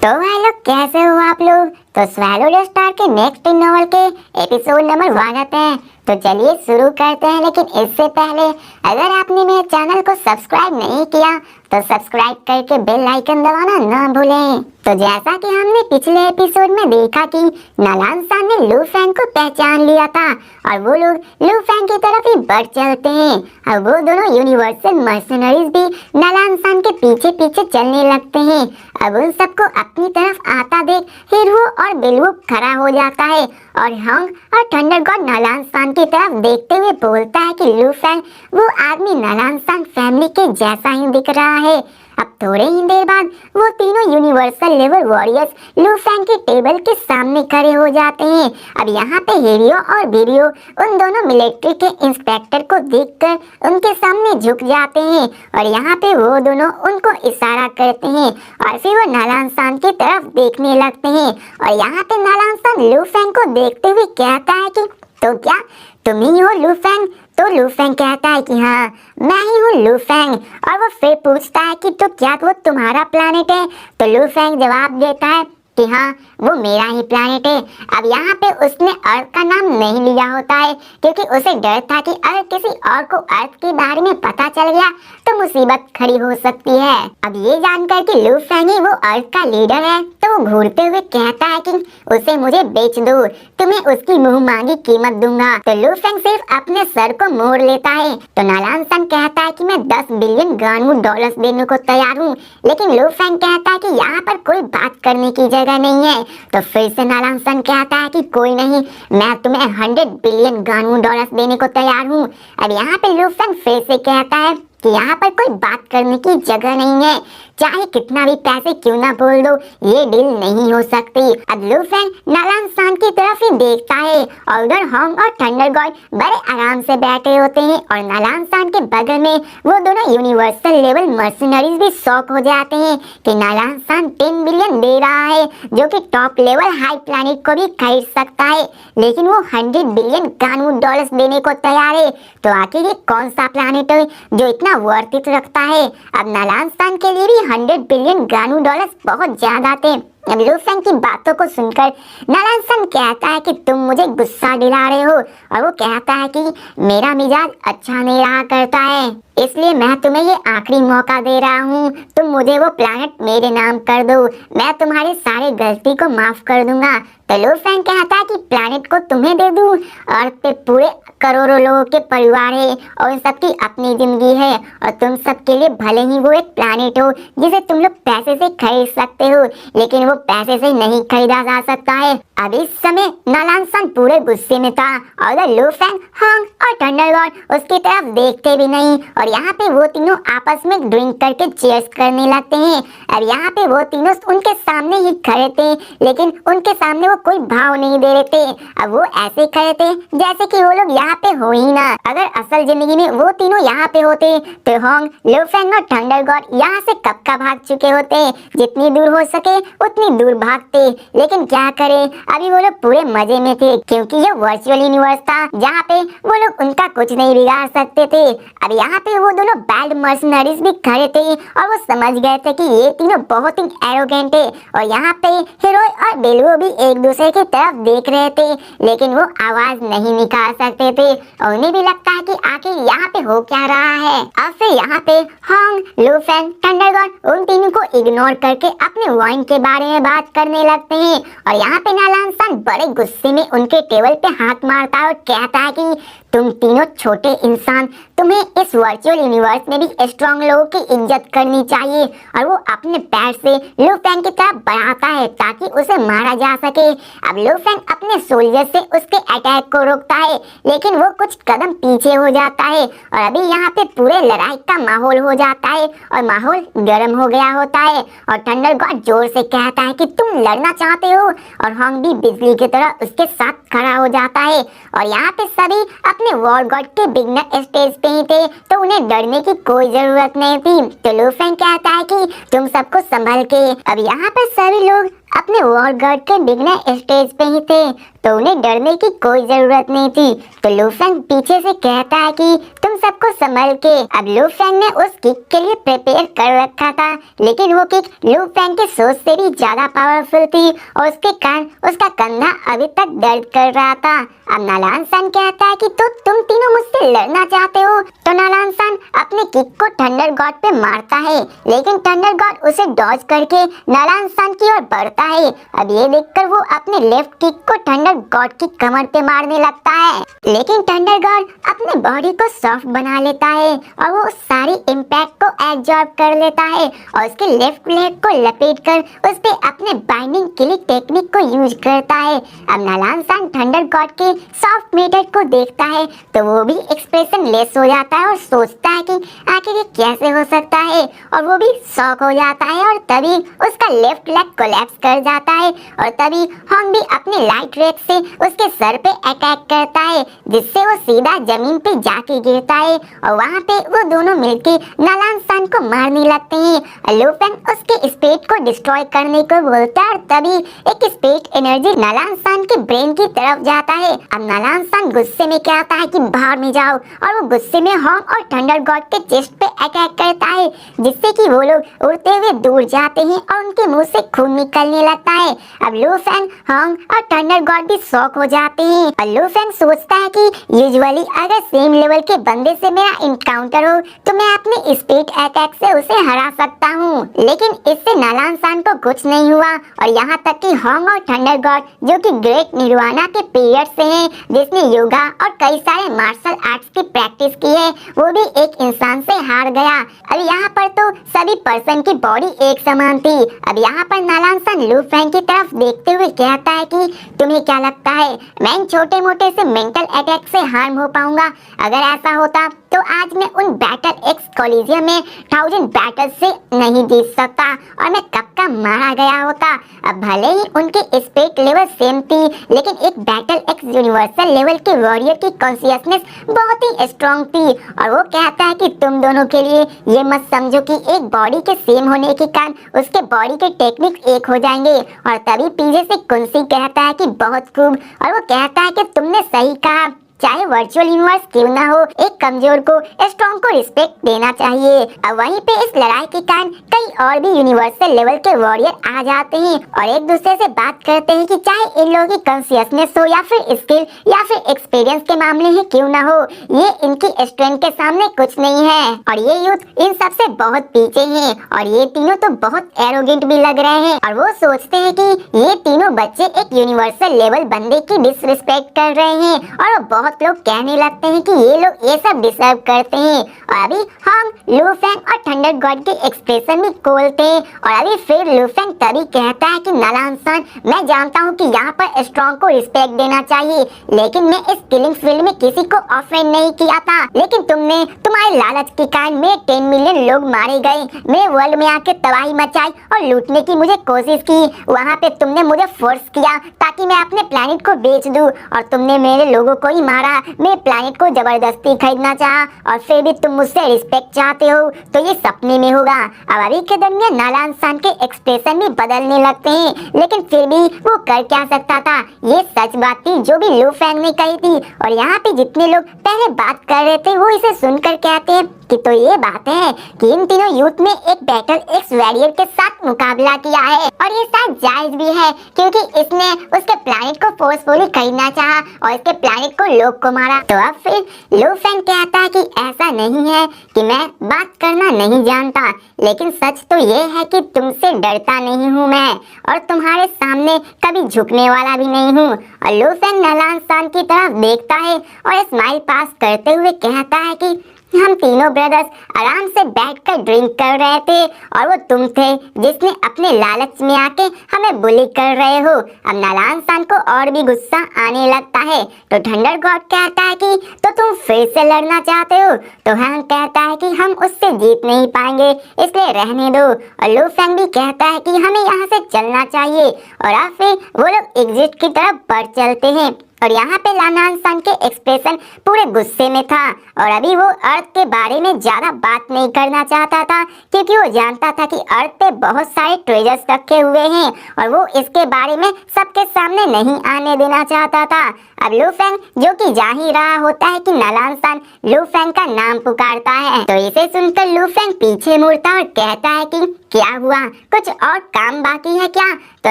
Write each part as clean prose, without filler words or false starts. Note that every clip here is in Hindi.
तो भाई लोग कैसे हो आप लोग। तो स्वैलो स्टार के नेक्स्ट नॉवल के एपिसोड नंबर 1 आते हैं। तो चलिए शुरू करते हैं, लेकिन इससे पहले अगर आपने मेरे चैनल को सब्सक्राइब नहीं किया तो सब्सक्राइब करके बेल आइकन दबाना ना भूलें। तो जैसा कि हमने पिछले एपिसोड में देखा कि नालान सान ने लू फैंग को पहचान लिया था और वो लोग लू फैंग की तरफ ही बढ़ चलते हैं और वो दोनों यूनिवर्सल मर्सनरीज भी नालान सान के पीछे पीछे चलने लगते हैं। अब उन सबको अपनी तरफ आता देख हिरवू और बिलवू खड़ा हो जाता है और हंग और थंडर गॉड नालान सान की तरफ देखते हुए बोलता है कि लू फैंग वो आदमी नालान सान फैमिली के जैसा ही दिख रहा है। अब थोड़े ही देर बाद वो तीनों यूनिवर्सल लेवल वॉरियर्स लू फैंग के टेबल के सामने खड़े हो जाते हैं। अब यहाँ पे हेरियो और वीरियो उन दोनों मिलिट्री के इंस्पेक्टर को देखकर उनके सामने झुक जाते हैं और यहाँ पे वो दोनों उनको इशारा करते हैं और फिर वो नालान सान की तरफ देखने लगते हैं और यहाँ पे नालान सान लू फैंग को देखते हुए कहता है कि तो क्या तुम ही हो लू फैंग। तो लू फैंग कहता है कि हाँ मैं ही हूँ लू फैंग और वो फिर पूछता है कि तो क्या वो तुम्हारा प्लैनेट है। तो लू फैंग जवाब देता है कि हाँ वो मेरा ही प्लैनेट है। अब यहाँ पे उसने अर्थ का नाम नहीं लिया होता है क्योंकि उसे डर था कि अगर किसी और को अर्थ के बारे में पता चल गया तो मुसीबत खड़ी हो सकती है। अब ये जानकर कि लू फैंग ही वो अर्थ का लीडर है तो वो घूरते हुए कहता है कि उसे मुझे बेच दो, तुम्हें उसकी मुंह मांगी कीमत दूंगा। तो लू फैंग सिर्फ अपने सर को मोड़ लेता है। तो नालान सान कहता है कि मैं 10 बिलियन गानवू डॉलर्स देने को तैयार हूँ, लेकिन लू फैंग कहता है कि यहाँ पर कोई बात करने की जगह नहीं है। तो फिर से नालान सान कहता है कि कोई नहीं, मैं तुम्हें 100 बिलियन गानवू डॉलर्स देने को तैयार हूँ। अब यहाँ पे लू फैंग फिर से कहता है कि यहाँ पर कोई बात करने की जगह नहीं है, चाहे कितना भी पैसे क्यों ना बोल दो ये डील नहीं हो सकती। अब लू फैंग नालान सान की तरफ ही देखता है और उधर हॉन्ग और थंडर गॉड बड़े आराम से बैठे होते हैं और नालान सान के बगल में वो दोनों यूनिवर्सल लेवल मर्सनरीज भी शॉक हो जाते हैं कि नालान सान 10 बिलियन दे रहा है जो कि टॉप लेवल हाई प्लैनेट को भी खरीद सकता है, लेकिन वो 100 बिलियन गानवू डॉलर्स देने को तैयार है। तो आखिर ये कौन सा प्लैनेट है जो इतना वर्थ इट रखता है। अब नालान सान के लिए भी 100 बिलियन गानवू डॉलर्स बहुत ज्यादा थे। अब लू फैंग की बातों को सुनकर नालान सान कहता है कि तुम मुझे गुस्सा दिला रहे हो और वो कहता है कि मेरा मिजाज अच्छा नहीं रहा करता है, इसलिए मैं तुम्हें ये आखिरी मौका दे रहा हूँ, तुम मुझे वो प्लैनेट मेरे नाम कर दो, मैं तुम्हारी सारी गलती को माफ कर दूंगा। तो लू फैंग कहता है कि प्लैनेट को तुम्हें दे दूँ, अर्थ पे पूरे करोड़ों लोगों के परिवार है और उन सबकी अपनी जिंदगी है और तुम सबके लिए भले ही वो एक प्लैनेट हो जिसे तुम लोग पैसे से खरीद सकते हो, लेकिन वो पैसे से नहीं खरीदा जा सकता है। अब इस समय नालान सान पूरे गुस्से में था और लू फैंग, हॉन्ग और थंडर गॉड उसकी तरफ देखते भी नहीं और यहाँ पे वो तीनों आपस में ड्रिंक करके चीयर्स करने लगते हैं। अब यहाँ पे वो तीनों उनके सामने ही खड़े थे, लेकिन उनके सामने वो कोई भाव नहीं दे रहे थे। अब वो ऐसे खड़े थे जैसे कि वो लोग यहाँ पे हो ही ना। अगर असल जिंदगी में वो तीनों यहाँ पे होते तो हॉन्ग, लू फैंग और थंडर गॉड यहाँ से कब का भाग चुके होते, जितनी दूर हो सके उतनी दूर भागते, लेकिन क्या करें अभी वो लोग पूरे मजे में थे क्योंकि ये वर्चुअल यूनिवर्स था जहाँ पे वो लोग उनका कुछ नहीं बिगाड़ सकते थे। अब यहाँ पे वो दोनों बैड मर्सनरीज भी खड़े थे और वो समझ गए थे कि ये तीनों बहुत ही एरोगेंट है और यहाँ पे हीरो और बेलवो भी एक दूसरे की तरफ देख रहे थे, लेकिन वो आवाज नहीं निकाल सकते थे और उन्हें भी लगता है कि आखिर यहाँ पे हो क्या रहा है। अब फिर यहाँ पे हॉन्ग, लू फैंग, थंडर गॉड उन तीनों को इग्नोर करके अपने वाइन के बारे में बात करने लगते हैं और यहाँ पे नालान सान बड़े गुस्से में उनके टेबल पे हाथ मारता है और कहता है कि तुम तीनों छोटे इंसान, तुम्हें इस वर्चुअल यूनिवर्स में भी स्ट्रॉन्ग लोगों की इज्जत करनी चाहिए। और वो अपने पैर से लू फैंग की तरफ बढ़ाता है ताकि उसे मारा जा सके। अब लू फैंग अपने सोल्जर से उसके अटैक को रोकता है, लेकिन वो कुछ कदम पीछे हो जाता है और अभी यहाँ पे पूरे लड़ाई का माहौल हो जाता है और माहौल गर्म हो गया होता है और थंडर गॉड जोर से कहता है कि तुम लड़ना चाहते हो और हॉन्ग भी बिजली की तरह उसके साथ खड़ा हो जाता है और यहाँ पे सभी अपने वॉर गॉड के बिगनर स्टेज पे ही थे तो उन्हें डरने की कोई जरूरत नहीं थी। तो लू फैंग कहता है कि तुम सबको संभल के। अब यहाँ पर सभी लोग अपने वॉर गॉड के बिगनर स्टेज पे ही थे तो उन्हें डरने की कोई जरूरत नहीं थी। तो लू फैंग पीछे से कहता है कि तुम तुम सबको संभल के। अब लू फैंग ने उस किक के लिए प्रिपेयर कर रखा था, लेकिन वो किक लू फैंग की सोच से भी ज्यादा पावरफुल थी और उसके कारण उसका कंधा अभी तक दर्द कर रहा था। अब नालान सान कहता है कि तो तुम तीनों मुझसे लड़ना चाहते हो। तो नालान सान अपने किक को थंडर गॉड पे मारता है, लेकिन थंडर गॉड उसे डॉज करके नालान सान की ओर बढ़ता है। अब ये देखकर वो अपने लेफ्ट किक को थंडर गॉड की कमर पे मारने लगता है, लेकिन थंडर गॉड अपने बॉडी को सॉफ्ट बना लेता है और वो उस सारी इम्पैक्ट को एब्जॉर्ब कर लेता है और उसके लेफ्ट लेग को लपेट कर उस पे अपने बाइंडिंग किलिंग टेक्निक को यूज करता है। अब नालान सान थंडर गॉड के सॉफ्ट मेथड को देखता है तो वो भी एक्सप्रेशन लेस हो जाता है और सोचता है कि आखिर ये कैसे हो सकता है, और वो भी शॉक हो जाता है और तभी उसका लेफ्ट लेग कोलैप्स कर जाता है और तभी हॉन्ग भी अपने लाइट रेक से उसके सर पे अटैक करता है, जिससे वो सीधा जमीन पे जाके गिरता है और वहाँ पे वो दोनों मिलके नालान सान को मारने लगते हैं। लू फैंग उसके स्पेट को डिस्ट्रॉय करने को बोलता है और तभी एक स्पेट एनर्जी नालान सान के ब्रेन की तरफ जाता है। अब नालान सान गुस्से में कहता है कि बाहर में जाओ, और वो गुस्से में हॉन्ग और थंडर गॉड के चेस्ट पे अटैक करता है, जिससे कि वो लोग उड़ते हुए दूर जाते हैं और उनके मुंह से खून निकलने लगता है। अब लू फैंग, हॉन्ग और थंडर गॉड भी शॉक हो जाते हैं और लू फैंग सोचता है कि यूजुअली अगर सेम लेवल के बंदे से मेरा इनकाउंटर हो तो मैं अपने स्पीड अटैक से उसे हरा सकता हूँ, लेकिन इससे नालान सान को कुछ नहीं हुआ। और यहाँ तक कि हॉन्ग और थंडर गॉड, जो कि ग्रेट निर्वाणा के पीरियड से हैं, जिसने योगा और कई सारे मार्शल आर्ट्स की प्रैक्टिस की है, वो भी एक इंसान से हार गया। अब यहाँ पर तो सभी पर्सन की बॉडी एक समान थी। अब यहाँ पर नालान सान लू फैंग की तरफ देखते हुए कहता है कि तुम्हें क्या लगता है मैं इन छोटे मोटे से मेंटल अटैक से हार्म हो पाऊंगा? अगर ऐसा होता तो आज मैं उन बैटल एक्स कॉलिजियम में 1000 बैटल से नहीं जीत सकता और मैं कब का मारा गया होता। अब भले ही उनके स्पेट लेवल सेम थी, लेकिन एक बैटल एक्स यूनिवर्सल लेवल के वॉरियर की कॉन्शियसनेस बहुत ही स्ट्रॉन्ग थी। और वो कहता है कि तुम दोनों के लिए ये मत समझो कि एक बॉडी के सेम होने के कारण उसके बॉडी के टेक्निक्स एक हो जाएंगे। और तभी पीछे से कुंसी कहता है कि बहुत खूब, और वो कहता है कि तुमने सही कहा, चाहे वर्चुअल यूनिवर्स क्यों ना हो, एक कमजोर को स्ट्रॉन्ग को रिस्पेक्ट देना चाहिए। अब वहीं पे इस लड़ाई के कारण कई और भी यूनिवर्सल लेवल के वॉरियर आ जाते हैं और एक दूसरे से बात करते हैं कि चाहे इन लोगों की कॉन्शियसनेस हो या फिर स्किल या फिर एक्सपीरियंस के मामले ही क्यों ना हो, ये इनकी स्ट्रेंथ के सामने कुछ नहीं है और ये यूथ इन सब से बहुत पीछे हैं। और ये तीनों तो बहुत एरोगेंट भी लग रहे हैं और वो सोचते हैं कि ये तीनों बच्चे एक यूनिवर्सल लेवल बंदे की डिसरिस्पेक्ट कर रहे हैं और वो बहुत लोग कहने लगते हैं कि ये लोग ये सब डिजर्व करते हैं। और अभी हम लू फैंग और थंडर गॉड के एक्सप्रेशन भी खोलते हैं और अभी फिर लू फैंग तभी कहता है कि नालान सान, मैं जानता हूँ कि यहाँ पर स्ट्रॉन्ग को रिस्पेक्ट देना चाहिए, लेकिन मैं इस किलिंग फील्ड में किसी को ऑफेंड नहीं किया था, लेकिन तुमने तुम्हारे लालच के कारण मेरे 10 मिलियन लोग मारे गए, मेरे वर्ल्ड में आके तबाही मचाई और लूटने की मुझे कोशिश की। वहाँ पे तुमने मुझे फोर्स किया ताकि मैं अपने प्लेनेट को बेच दूं और तुमने मेरे लोगों को ही मारा, मेरे प्लेनेट को जबरदस्ती खरीदना चाहा और फिर भी तुम मुझसे रिस्पेक्ट चाहते हो, तो ये सपने में होगा। अब अभी के दरमियान नालान सान के एक्सप्रेशन भी बदलने लगते हैं, लेकिन फिर भी वो कर क्या सकता था, ये सच बात थी जो भी लू फैंग ने कही थी। और यहाँ पे जितने लोग पहले बात कर रहे थे वो इसे सुनकर कहते हैं कि तो ये बात है कि इन तीनों यूथ ने एक बैटल एक्स वॉरियर के साथ मुकाबला किया है और ये शायद जायज भी है, क्योंकि इसने उसके प्लेनेट को फोर्सफुली खरीदना चाहा और इसके प्लेनेट को लोग को मारा। तो अब फिर लू फैंग कहता है कि ऐसा नहीं है कि मैं बात करना नहीं जानता, लेकिन सच तो ये है कि तुमसे डरता नहीं हूँ मैं और तुम्हारे सामने कभी झुकने वाला भी नहीं हूँ। और लू फैंग नालान सान की तरफ देखता है और स्माइल पास करते हुए कहता है कि हम तीनों ब्रदर्स आराम से बैठकर ड्रिंक कर रहे थे और वो तुम थे जिसने अपने लालच में आके हमें बुली कर रहे हो। अब नालान सान को और भी गुस्सा आने लगता है तो थंडर गॉड कहता है कि तो तुम फिर से लड़ना चाहते हो? तो हैंक कहता है कि हम उससे जीत नहीं पाएंगे, इसलिए रहने दो। और लू फैंग भी कहता है कि हमें यहाँ से चलना चाहिए और अब फिर वो लोग एग्जिट की तरफ बढ़ चलते हैं। और यहाँ पे लानांसान के एक्सप्रेशन पूरे गुस्से में था और अभी वो अर्थ के बारे में ज्यादा बात नहीं करना चाहता था क्योंकि वो जानता था कि अर्थ पे बहुत सारे ट्रेजर्स रखे हुए हैं और वो इसके बारे में सबके सामने नहीं आने देना चाहता था। अब लू फेंग जो कि जा ही रहा होता है कि नालांसान लू फेंग का नाम पुकारता है, तो इसे सुनकर लू फेंग पीछे मुड़ता और कहता है कि क्या हुआ, कुछ और काम बाकी है क्या? तो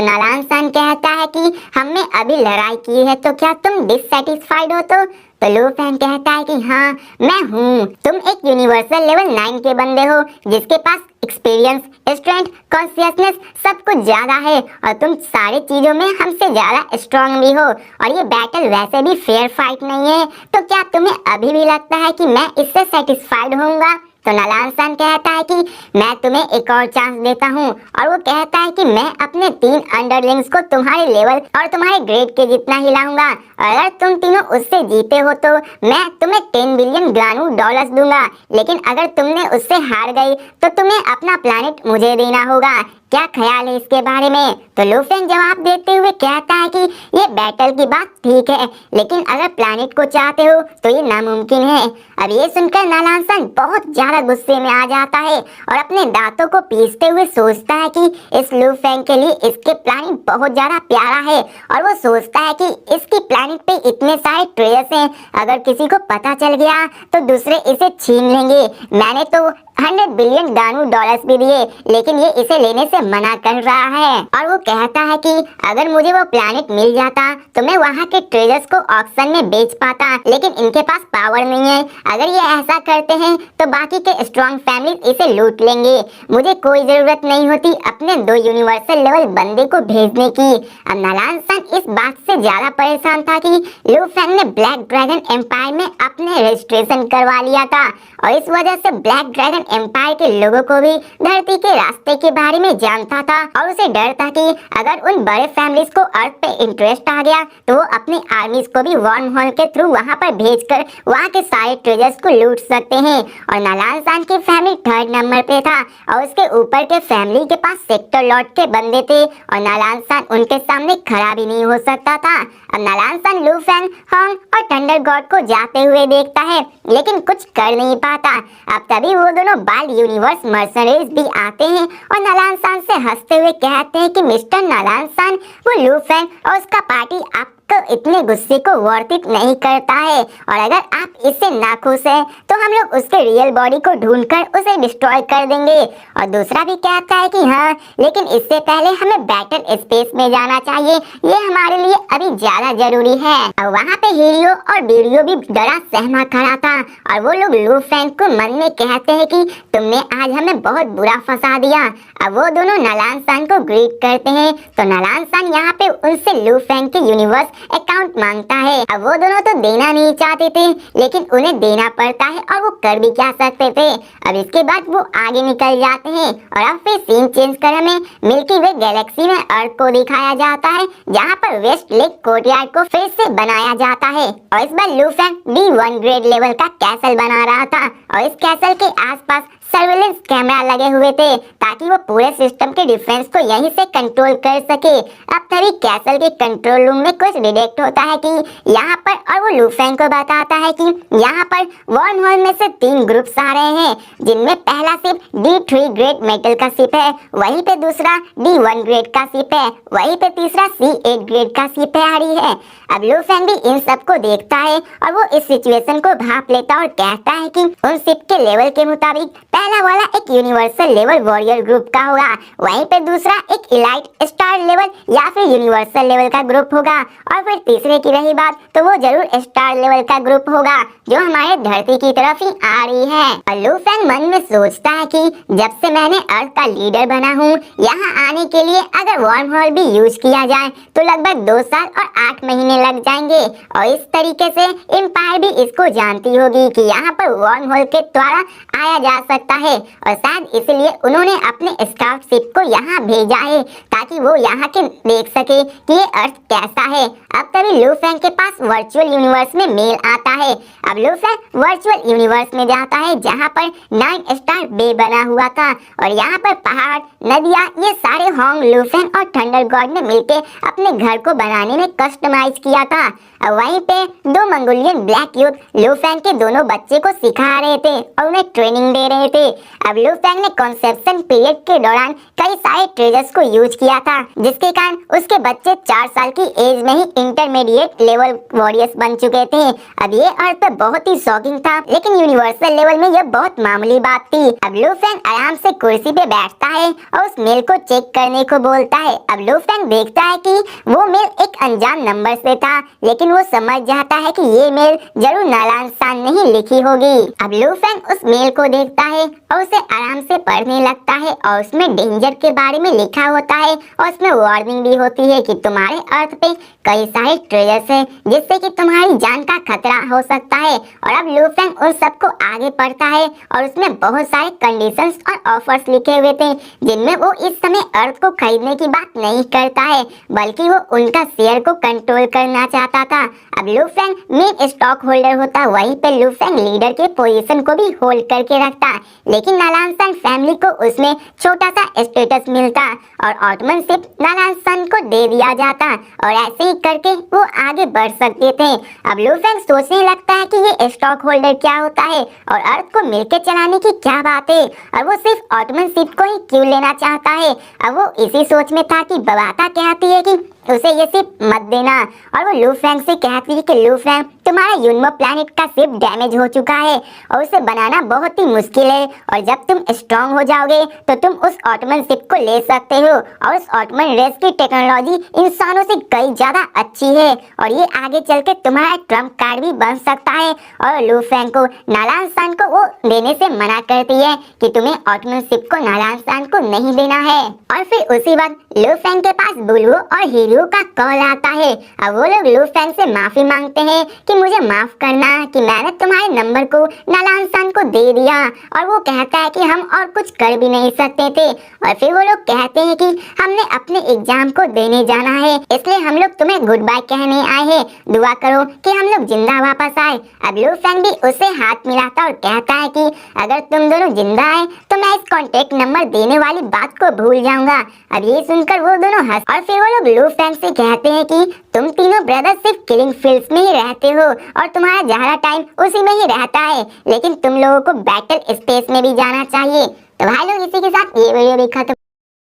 नालांसान कहता है कि हमने अभी लड़ाई की है तो क्या तुम डिससेटिस्फाइड हो? तो लू फेंग कहता है कि हाँ मैं हूँ। तुम एक यूनिवर्सल लेवल 9 के बंदे हो जिसके पास एक्सपीरियंस, स्ट्रेंथ, कॉन्शियसनेस सब कुछ ज्यादा है और तुम सारी चीजों में हमसे ज्यादा स्ट्रांग भी हो और ये बैटल वैसे भी फेयर फाइट नहीं है, तो क्या तुम्हें अभी भी लगता है कि मैं इससे सेटिस्फाइड होऊंगा? तो नालांसान कहता है कि मैं तुम्हें एक और चांस देता हूँ और वो कहता है कि मैं अपने 3 अंडरलिंग्स को तुम्हारे लेवल और तुम्हारे ग्रेड के जितना हिलाऊंगा और अगर तुम तीनों उससे जीते हो तो मैं तुम्हें 10 बिलियन ग्रानू डॉलर्स दूंगा, लेकिन अगर तुमने उससे हार गई तो तुम्हें अपना प्लैनेट मुझे देना होगा। क्या ख्याल है इसके बारे में? तो लू फेंग जवाब देते हुए कहता है कि ये बैटल की बात ठीक है, लेकिन अगर प्लैनेट को चाहते हो तो ये नामुमकिन है। अब ये सुनकर नालांसान बहुत ज्यादा गुस्से में आ जाता है और अपने दांतों को पीसते हुए सोचता है कि इस लू फेंग के लिए इसके प्लैनेट बहुत ज्यादा प्यारा है और वो सोचता है कि इसकी प्लैनेट पे इतने सारे ट्रेजर्स हैं, अगर किसी को पता चल गया तो दूसरे इसे छीन लेंगे। मैंने तो 100 बिलियन ग्रानू डॉलर्स भी दिए लेकिन ये इसे लेने से मना कर रहा है और वो कहता है कि अगर मुझे वो प्लैनेट मिल जाता तो मैं वहाँ के ट्रेजर्स को ऑक्शन में बेच पाता, लेकिन इनके पास पावर नहीं है। अगर ये ऐसा करते हैं तो बाकी के स्ट्रॉन्ग फैमिली इसे लूट लेंगे। मुझे कोई जरूरत नहीं होती अपने 2 यूनिवर्सल लेवल बंदे को भेजने की। अब नालांसान इस बात से ज्यादा परेशान था कि लू फेंग ने ब्लैक ड्रैगन एम्पायर में अपने रजिस्ट्रेशन करवा लिया था और इस वजह से ब्लैक ड्रैगन एम्पायर के लोगों को भी धरती के रास्ते के बारे में जानता था और उसे डर था कि अगर उन बड़े फैमिलीज को अर्थ पे इंटरेस्ट आ गया तो वो अपनी आर्मीज को भी वर्म होल के थ्रू वहां पर भेजकर वहां के सारे ट्रेजर्स को लूट सकते हैं। और नालांसान की फैमिली 3rd नंबर पे था और उसके ऊपर के फैमिली के पास सेक्टर लॉर्ड के बंदे थे और नालांसान उनके सामने खड़ा भी नहीं हो सकता था। अब नालांसान लू फेंग, होंग और थंडर गॉड को जाते हुए देखता है लेकिन कुछ कर नहीं पाता। अब तभी वो दोनों बाल यूनिवर्स मर्सनरीज भी आते हैं और नालांसान से हंसते हुए कहते हैं कि मिस्टर नालांसान, वो लू फेंग और उसका पार्टी आप तो इतने गुस्से को वर्थ इट नहीं करता है और अगर आप इससे नाखुश हैं तो हम लोग उसके रियल बॉडी को ढूंढकर उसे डिस्ट्रॉय कर देंगे। और दूसरा भी कहता है कि हाँ, लेकिन इससे पहले हमें बैटल स्पेस में जाना चाहिए, ये हमारे लिए अभी ज्यादा जरूरी है। और वहाँ पे हीरो और वीडियो भी डरा सहमा खड़ा था और वो लोग लू फेंग को मन में कहते हैं कि तुमने आज हमें बहुत बुरा फंसा दिया। अब वो दोनों नालांसान को ग्रीट करते हैं तो नालांसान यहाँ पे उनसे लू फेंग के यूनिवर्स अकाउंट मांगता है। अब वो दोनों तो देना नहीं चाहते थे लेकिन उन्हें देना पड़ता है और वो कर भी क्या सकते थे। अब इसके बाद वो आगे निकल जाते हैं और अब फिर सीन चेंज कर हमें मिल्की वे गैलेक्सी में अर्थ को दिखाया जाता है जहाँ पर वेस्ट लेक कोर्टयार्ड को फिर से बनाया जाता है और इस बार Lu Feng D1 grade level का कैसल बना रहा था और इस कैसल के आसपास सर्वेलेंस कैमरा लगे हुए थे ताकि वो पूरे सिस्टम के डिफेंस को यहीं से कंट्रोल कर सके। अब तभी कैसल के कंट्रोल रूम में कुछ डिटेक्ट होता है कि यहाँ पर और वो लू फेंग को बताता है कि यहाँ पर वर्म होल में से 3 ग्रुप्स आ रहे हैं जिनमें पहला शिप D3 ग्रेड मेटल का शिप है, वहीं पे दूसरा D1 ग्रेड का शिप है, वहीं पे तीसरा C8 ग्रेड का शिप आ रही है। अब लू फेंग भी इन सबको देखता है और वो इस सिचुएशन को भांप लेता और कहता है कि उन शिप के लेवल के मुताबिक पहला वाला एक यूनिवर्सल लेवल वॉरियर ग्रुप का होगा, वहीं पे दूसरा एक इलाइट स्टार लेवल या फिर यूनिवर्सल लेवल का ग्रुप होगा और फिर तीसरे की रही बात तो वो जरूर स्टार लेवल का ग्रुप होगा जो हमारे धरती की तरफ ही आ रही है। और लू फेंग मन में सोचता है कि जब से मैंने अर्थ का लीडर बना हूँ यहाँ आने के लिए अगर वर्म होल भी यूज किया जाए तो लगभग 2 साल और 8 महीने लग जाएंगे और इस तरीके से एम्पायर भी इसको जानती होगी कि यहाँ पर वर्म होल के द्वारा आया जा सकता है और शायद इसलिए उन्होंने अपने स्काउट शिप को यहाँ भेजा है ताकि वो यहाँ के देख सके कि ये अर्थ कैसा है। अब तभी लू फैंग के पास वर्चुअल यूनिवर्स में मेल आता है। अब लू फैंग वर्चुअल यूनिवर्स में जाता है जहाँ पर 9 स्टार बे बना हुआ था और यहाँ पर पहाड़, नदियाँ, ये सारे होंग लू फैंग और थंडर गॉड ने मिलकर अपने घर को बनाने में कस्टमाइज किया था। अब वहीं पे 2 मंगोलियन ब्लैक यूथ लू फैंग के दोनों बच्चे को सिखा रहे थे और उन्हें ट्रेनिंग दे रहे थे। अब लू फैंग ने कॉन्सेप्शन पीरियड के दौरान कई सारे ट्रेजर्स को यूज किया था जिसके कारण उसके बच्चे 4 साल की एज में ही इंटरमीडिएट लेवल वॉरियर्स बन चुके थे। अब ये अर्थ बहुत ही शॉकिंग था, लेकिन यूनिवर्सल लेवल में यह बहुत मामूली बात थी। अब लू फैंग आराम से कुर्सी पे बैठता है और उस मेल को चेक करने को बोलता है। अब लू फैंग देखता है कि वो मेल एक अनजान नंबर से था, लेकिन वो समझ जाता है कि ये मेल जरूर नालान सान ने ही लिखी होगी। अब लू फैंग उस मेल को देखता है और उसे आराम से पढ़ने लगता है और उसमें डेंजर के बारे में लिखा होता है और उसमें वार्निंग भी होती है कि तुम्हारे अर्थ पे कई सारे ट्रेजर्स हैं जिससे कि तुम्हारी जान का खतरा हो सकता है। और अब लू फैंग उन सबको आगे पढ़ता है और उसमें बहुत सारे कंडीशंस और ऑफर्स लिखे हुए थे जिनमें वो इस समय अर्थ को खरीदने की बात नहीं करता है, बल्कि वो उनका शेयर को कंट्रोल करना चाहता था। अब लू फैंग मेन स्टॉक होल्डर होता, वहीं पे लू फैंग लीडर के पोजीशन को भी होल्ड करके रखता, लेकिन नालान सान फैमिली को उसमें छोटा सा स्टेटस मिलता और ऑटोमनशिप नालान सान को दे दिया जाता और ऐसे ही करके वो आगे बढ़ सकते थे। अब लू फैंग सोचने लगता है कि ये स्टॉक होल्डर क्या होता है और अर्थ को मिलकर चलाने की क्या बात है और वो सिर्फ ऑटोमनशिप को ही क्यों लेना चाहता है। अब वो इसी सोच में था कि बवाता कहती है कि उसे ये सिर्फ मत देना और वो लू फैंग से कहती है कि लू फैंग तुम्हारा यूनमो प्लैनेट का शिप डैमेज हो चुका है और उसे बनाना बहुत ही मुश्किल है और जब तुम स्ट्रांग हो जाओगे तो तुम उस ऑटोमन शिप को ले सकते हो और उस ऑटोमन रेस की टेक्नोलॉजी इंसानों से कई ज्यादा अच्छी है और ये आगे चल के तुम्हारा ट्रम्प कार्ड भी बन सकता है। और लू फैंग को नालान सान को वो देने से मना करती है कि तुम्हें ऑटोमन शिप को नालान सान को नहीं देना है। और फिर उसी वक्त लू फैंग के पास बुलवो और हीरो का कॉल आता है। अब वो लोग लू फैंग से माफी मांगते हैं कि मुझे माफ करना कि मैंने तुम्हारे नंबर को नालान सान को दे दिया और वो कहता है कि हम और कुछ कर भी नहीं सकते थे। और फिर वो लोग कहते हैं कि हमने अपने एग्जाम को देने जाना है इसलिए हम लोग तुम्हें गुड बाय कहने आए हैं, दुआ करो कि हम लोग जिंदा वापस आए। अब लू फैंग भी उसे हाथ मिलाता और कहता है कि अगर तुम दोनों जिंदा आए तो मैं इस कॉन्टेक्ट नंबर देने वाली बात को भूल जाऊंगा। अब ये सुनकर वो दोनों हंस और फिर वो लोग लू फैंग से कहते हैं कि तुम तीनों ब्रदर सिर्फ किलिंग फील्ड्स में ही रहते हो और तुम्हारा ज़्यादा टाइम उसी में ही रहता है, लेकिन तुम लोगों को बैटल स्पेस में भी जाना चाहिए। तो भाई लोग इसी के साथ ये वीडियो भी खत्म।